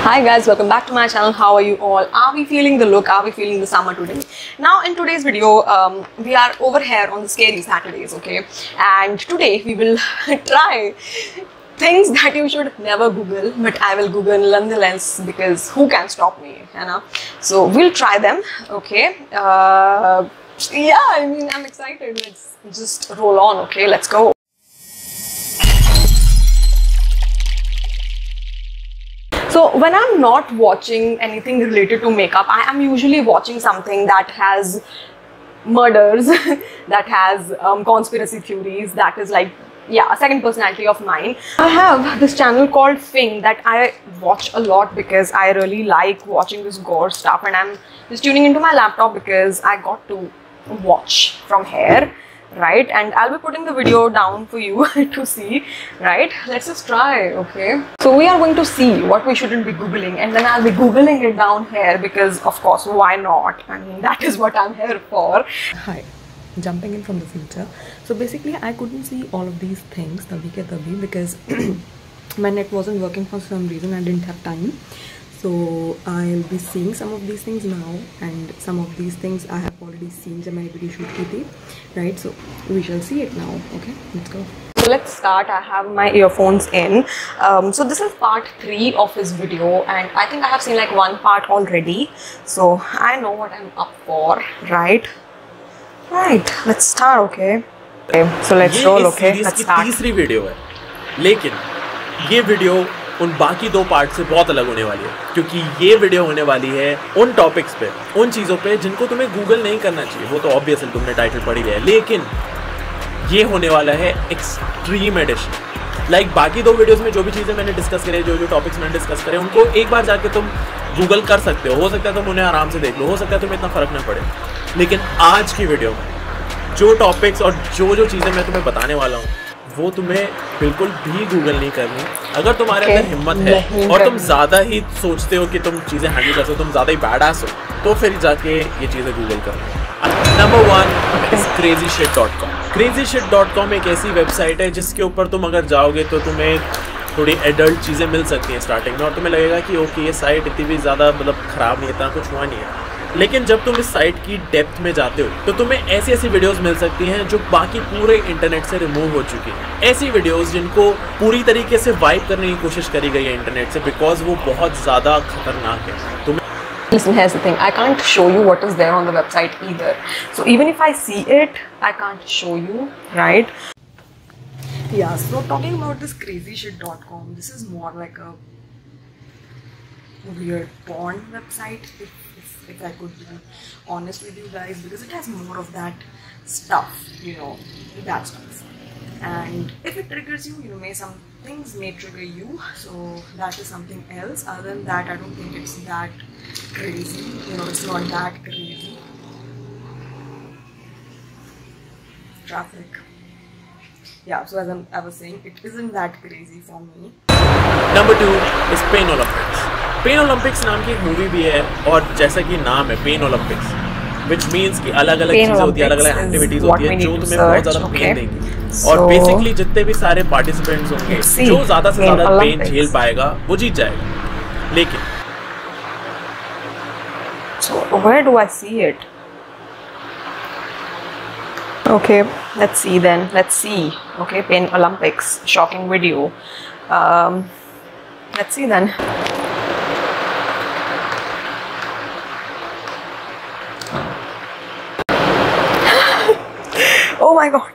Hi guys, welcome back to my channel. How are you all? Are we feeling the look? Are we feeling the summer today? Now in today's video, we are over here on the scary Saturdays, okay? And today we will try things that you should never Google, but I will Google nonetheless because who can stop me, you know? So we'll try them, okay? Yeah, I mean, I'm excited. Let's just roll on, okay? Let's go. So when I'm not watching anything related to makeup, I am usually watching something that has murders, that has conspiracy theories, that is like, yeah, a second personality of mine. I have this channel called Fing that I watch a lot because I really like watching this gore stuff, and I'm just tuning into my laptop because I got to watch from here. Right, and I'll be putting the video down for you to see. Right, let's just try. Okay, so we are going to see what we shouldn't be googling, and then I'll be googling it down here because of course, why not? I mean, that is what I'm here for. Hi, jumping in from the future. So basically I couldn't see all of these things because my net wasn't working for some reason. I didn't have time. So I'll be seeing some of these things now, and some of these things I have already seen जब मैंने video shoot की थी, right? So we shall see it now. Okay, let's go. So let's start. I have my earphones in. So this is part 3 of his video, and I think I have seen like one part already. So I know what I'm up for, right? Right. Let's start. Okay. So let's roll. Okay. Let's start. तीसरी video है, लेकिन ये video उन बाकी 2 part से बहुत अलग होने वाली है, क्योंकि ये वीडियो होने वाली है उन टॉपिक्स पे, उन चीज़ों पे जिनको तुम्हें गूगल नहीं करना चाहिए। वो तो ऑब्वियसली तुमने टाइटल पढ़ ही लिया है, लेकिन ये होने वाला है एक्सट्रीम एडिशन। लाइक बाकी 2 वीडियोस में जो भी चीज़ें मैंने डिस्कस करें, जो टॉपिक्स मैंने डिस्कस करें, उनको एक बार जाके तुम गूगल कर सकते हो सकता है तुम उन्हें आराम से देख लो, हो सकता है तुम्हें इतना फ़र्क ना पड़े। लेकिन आज की वीडियो में जो टॉपिक्स और जो चीज़ें मैं तुम्हें बताने वाला हूँ, वो तुम्हें बिल्कुल भी गूगल नहीं करनी। अगर तुम्हारे अंदर हिम्मत है और तुम ज़्यादा ही सोचते हो कि तुम चीज़ें हैंडल कर सकते हो, तुम ज़्यादा ही बैडास हो, तो फिर जाके ये चीज़ें गूगल करो। Number 1 is crazyshit.com। crazyshit.com एक ऐसी वेबसाइट है जिसके ऊपर तुम अगर जाओगे तो तुम्हें थोड़ी एडल्ट चीज़ें मिल सकती हैं स्टार्टिंग में, और तुम्हें लगेगा कि ओके ये साइट इतनी भी ज़्यादा मतलब ख़राब नहीं है, इतना कुछ हुआ नहीं है। लेकिन जब तुम इस साइट की डेप्थ में जाते हो तो तुम्हें ऐसी ऐसी वीडियोस मिल सकती हैं जो बाकी पूरे इंटरनेट से रिमूव हो चुकी हैं। ऐसी वीडियोस जिनको पूरी तरीके से वाइप करने की कोशिश करी गई है इंटरनेट से, बिकॉज वो बहुत ज़्यादा खतरनाक है। तुम्हें Listen, here's the thing. I can't show you what is there on the website either. So even if I see it, I can't show you, right? Yeah, so talking about this crazyshit.com, this is more like a weird porn website, if I could be honest with you guys, because it has more of that stuff, you know, that stuff. And if it triggers you, some things may trigger you, so that is something else. Other than that, I don't think it's that crazy, it's not that crazy. Traffic. Yeah, so as I was saying, it isn't that crazy for me. Number 2 is Pain Olympics। Pain Olympics नाम की एक movie भी है, और जैसा कि नाम है पेन ओलंपिक्स, विच मीन्स कि अलग अलग चीज़ें होती है, अलग अलग एक्टिविटीज होती है जो तुम्हें बहुत ज़्यादा पेन देंगी, और बेसिकली जितने भी सारे पार्टिसिपेंट्स होंगे जो ज़्यादा से ज़्यादा पेन झेल पाएगा वो जीत जाएगा। लेकिन so where do I see it? Okay, let's see then. Let's see. Okay, Pain Olympics, shocking video. Let's see then. Oh my god,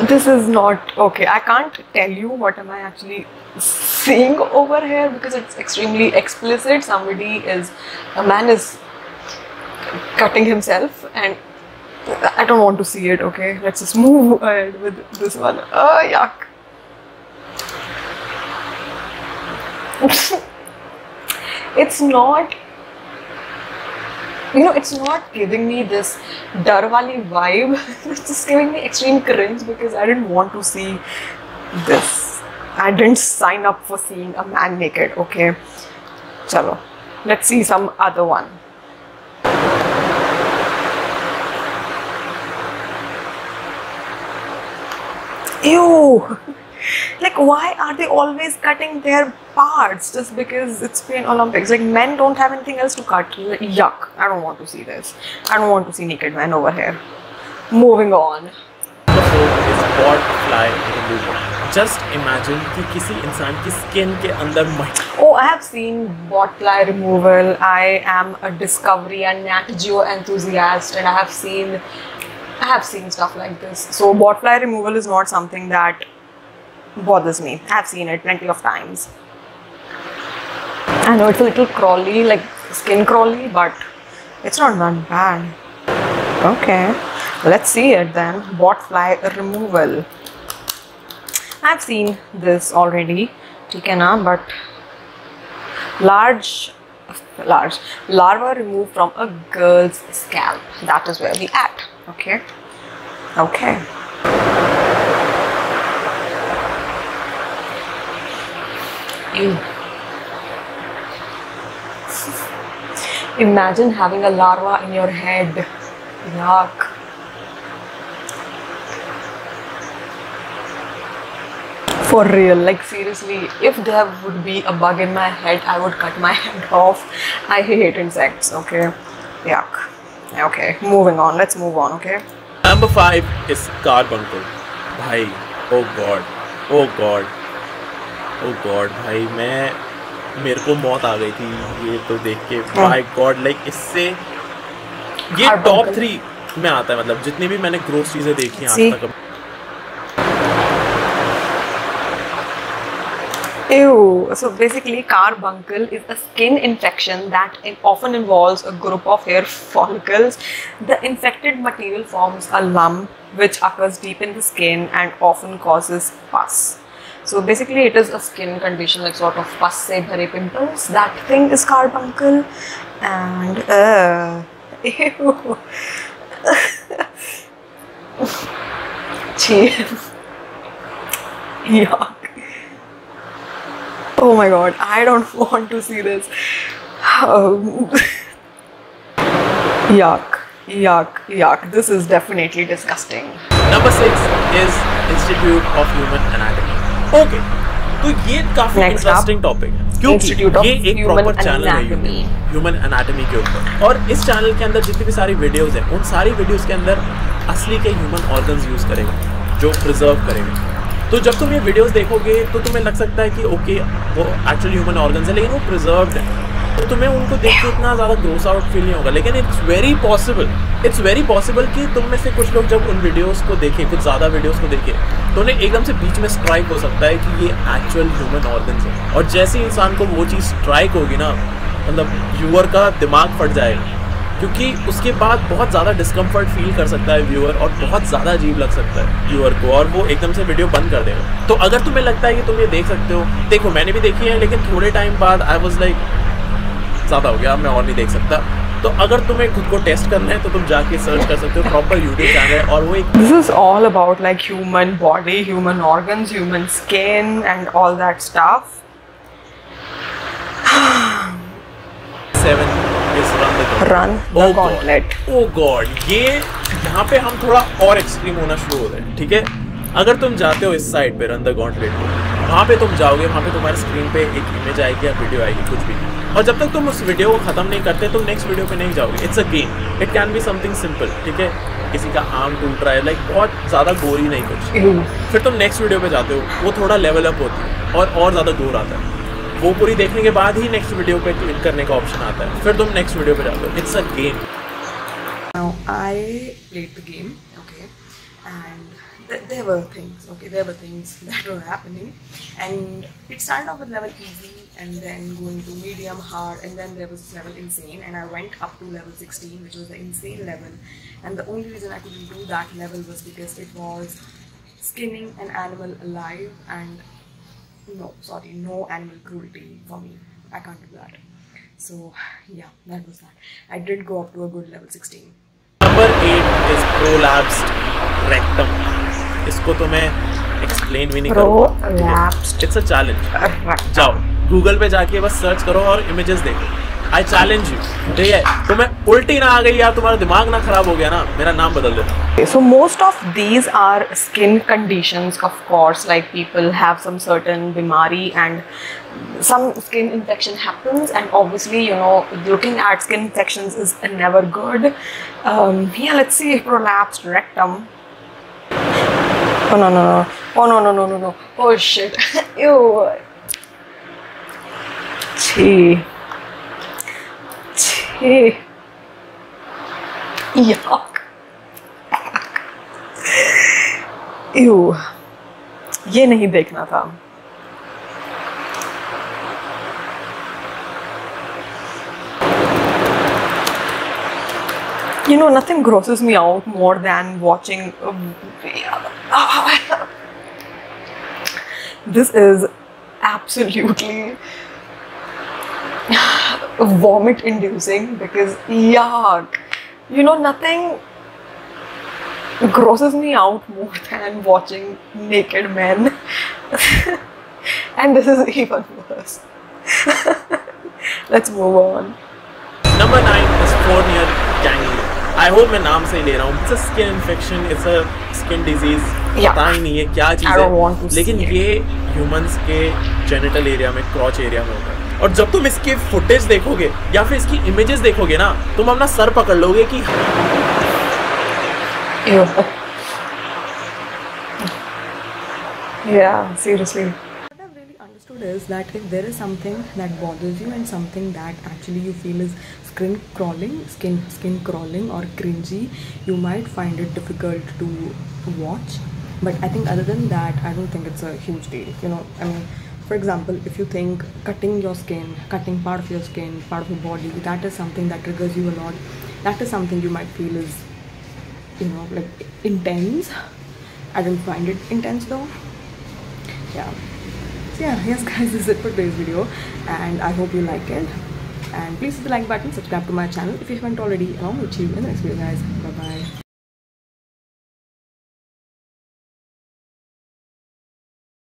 this is not okay. I can't tell you what am I actually seeing over here because it's extremely explicit. A man is cutting himself, and I don't want to see it. Okay, let's just move ahead with this one. Oh yuck. It's not, it's not giving me this dar wali vibe. It's just giving me extreme cringe because I didn't want to see this. I didn't sign up for seeing a man naked. Okay, chalo, let's see some other one. Ew. Like, why are they always cutting their parts just because it's been Olympics? Like, men don't have anything else to cut. Yuck, I don't want to see this. I don't want to see naked men over here. Moving on. is Botfly removal. Just imagine कि किसी इंसान की skin के अंदर Oh, I have seen Botfly removal. I am a Discovery and Nat Geo enthusiast, and I have seen stuff like this. So Botfly removal is not something that bothers me. I have seen it plenty of times. I know it's a little crawly, like skin crawly, but it's not that bad. Okay, let's see it then. Botfly removal. I've seen this already, ठीक है ना? But large larva removed from a girl's scalp. That is where we at. Okay. Okay. Ew. Imagine having a larva in your head. Yuck. For real, like seriously, if there would be a bug in my head, I would cut my head off. I hate insects, okay? Yuck. Okay, moving on. Let's move on, okay? Number 5 is Carbuncle. भाई, oh god, oh god, oh god, भाई मेरे को मौत आ गई थी ये तो देख के. My god, like इससे ये top 3 में आता है, मतलब जितनी भी मैंने ग्रोस चीजें देखी हैं आज तक. Ew. So basically, carbuncle is a skin infection that often involves a group of hair follicles. The infected material forms a lump which occurs deep in the skin and often causes pus. So basically, it is a skin condition, like sort of pus se bhare pimples. That thing is carbuncle, and ew. Cheers. Yuck. Oh my god, I don't want to see this. Yuck, yuck, yuck. This is definitely disgusting. Number 6 is Institute of Human Anatomy. Okay, तो ये काफी interesting topic है क्योंकि ये एक proper channel है human anatomy के ऊपर, और इस चैनल के अंदर जितनी भी सारी वीडियोस हैं उन सारी वीडियोस के अंदर असली के ह्यूमन ऑर्गन्स यूज करेंगे जो प्रिजर्व करेंगे. तो जब तुम ये वीडियोस देखोगे तो तुम्हें लग सकता है कि ओके वो एक्चुअली ह्यूमन ऑर्गन्स है लेकिन वो प्रिजर्व्ड है, तो तुम्हें उनको देख के इतना ज़्यादा ग्रोस आउट फील नहीं होगा. लेकिन इट्स वेरी पॉसिबल कि तुम में से कुछ लोग जब उन वीडियोस को देखें, कुछ ज़्यादा वीडियोस को देखें, तो उन्हें एकदम से बीच में स्ट्राइक हो सकता है कि ये एक्चुअल ह्यूमन ऑर्गन्स है. और जैसे इंसान को वो चीज़ स्ट्राइक होगी ना, मतलब व्यूअर का दिमाग फट जाएगा, क्योंकि उसके बाद बहुत ज़्यादा डिस्कम्फर्ट फील कर सकता है व्यूअर और बहुत ज़्यादा अजीब लग सकता है व्यूअर को, और वो एकदम से वीडियो बंद कर देगा. तो अगर तुम्हें लगता है कि तुम ये देख सकते हो, देखो मैंने भी देखी है, लेकिन थोड़े टाइम बाद आई वाज लाइक ज़्यादा हो गया, मैं और नहीं देख सकता. तो अगर तुम्हें खुद को टेस्ट करना है तो तुम जाके सर्च कर सकते हो, प्रॉपर यूट्यूब चैनल है, और वो एक this is all about like human body, human organs, human skin and all that stuff. 7 Run the gauntlet. Oh God, ये यहाँ पे हम थोड़ा और एक्सट्रीम होना शुरू हो रहे हैं. ठीक है, अगर तुम जाते हो इस साइड पे रन द गॉन्टलेट, वहाँ पे तुम जाओगे, वहाँ पे तुम्हारे स्क्रीन पे एक इमेज आएगी या वीडियो आएगी, कुछ भी, और जब तक तुम उस वीडियो को खत्म नहीं करते तुम नेक्स्ट वीडियो पे नहीं जाओगे. It's a game, it can be something simple. ठीक है, किसी का आर्म टूट रहा है, लाइक बहुत ज़्यादा गोरी नहीं कुछ, फिर तुम नेक्स्ट वीडियो पे जाते हो, वो थोड़ा लेवल अप होती है और ज़्यादा गोर आता है. वो पूरी देखने के बाद ही नेक्स्ट वीडियो पे क्लिक करने का ऑप्शन आता है, फिर तुम नेक्स्ट वीडियो पे जाते हो. It's a game. Now I played the game, okay, and there were things that were happening, and it started off with level easy, and then going to medium, hard, and then there was level insane, and I went up to level 16, which was the insane level, and the only reason I couldn't do that level was because it was skinning an animal alive, and no animal cruelty for me. I can't do that. So yeah, that was that. I did go up to a good level 16. Number 8 is prolapsed rectum. इसको तो मैं explain भी नहीं करूँगा. It's a challenge. जाओ Google पे जाके बस सर्च करो और इमेजेस देखो. आई चैलेंज यू, ठीक है? तुम्हें उल्टी ना आ गई या तुम्हारा दिमाग ना खराब हो गया ना, मेरा नाम बदल देना। So most of these are skin conditions, of course, like people have some certain bimari and some skin infection happens, and obviously, you know, looking at skin infections is never good. Yeah, let's see, prolapsed rectum. Oh no no no, oh no no no no no, oh shit, ew, chee, chee, yuck. Ew, ये नहीं देखना था। You know, nothing grosses me out more than watching. This is absolutely vomit inducing because yuck. You know, nothing grosses me out more than watching naked men. And this is even worse. Let's move on. Number 9 is corneal ganglion. I hope मैं नाम सही ले रहा हूँ। It's a skin infection, it's a skin disease. Yeah. पता ही नहीं है क्या चीज़ है, लेकिन ये ह्यूमंस के जेनिटल एरिया में, क्रॉच एरिया में होता है। और जब तुम इसकी फुटेज देखोगे या फिर इसकी इमेजेस देखोगे ना, तुम अपना सर पकड़ लोगे कि yeah, seriously. What I've really understood is that if there is something that bothers you and something that actually you feel is skin crawling or cringy, you might find it difficult to watch. But I think other than that, I don't think it's a huge deal. You know, I mean, for example, if you think cutting your skin, cutting part of your skin, part of your body, that is something that triggers you a lot. That is something you might feel is, you know, like intense. I don't find it intense though. Yeah. So yeah, yes guys, this is it for today's video, and I hope you like it. And please hit the like button, subscribe to my channel if you haven't already, and I'll meet you in the next video guys. Bye bye.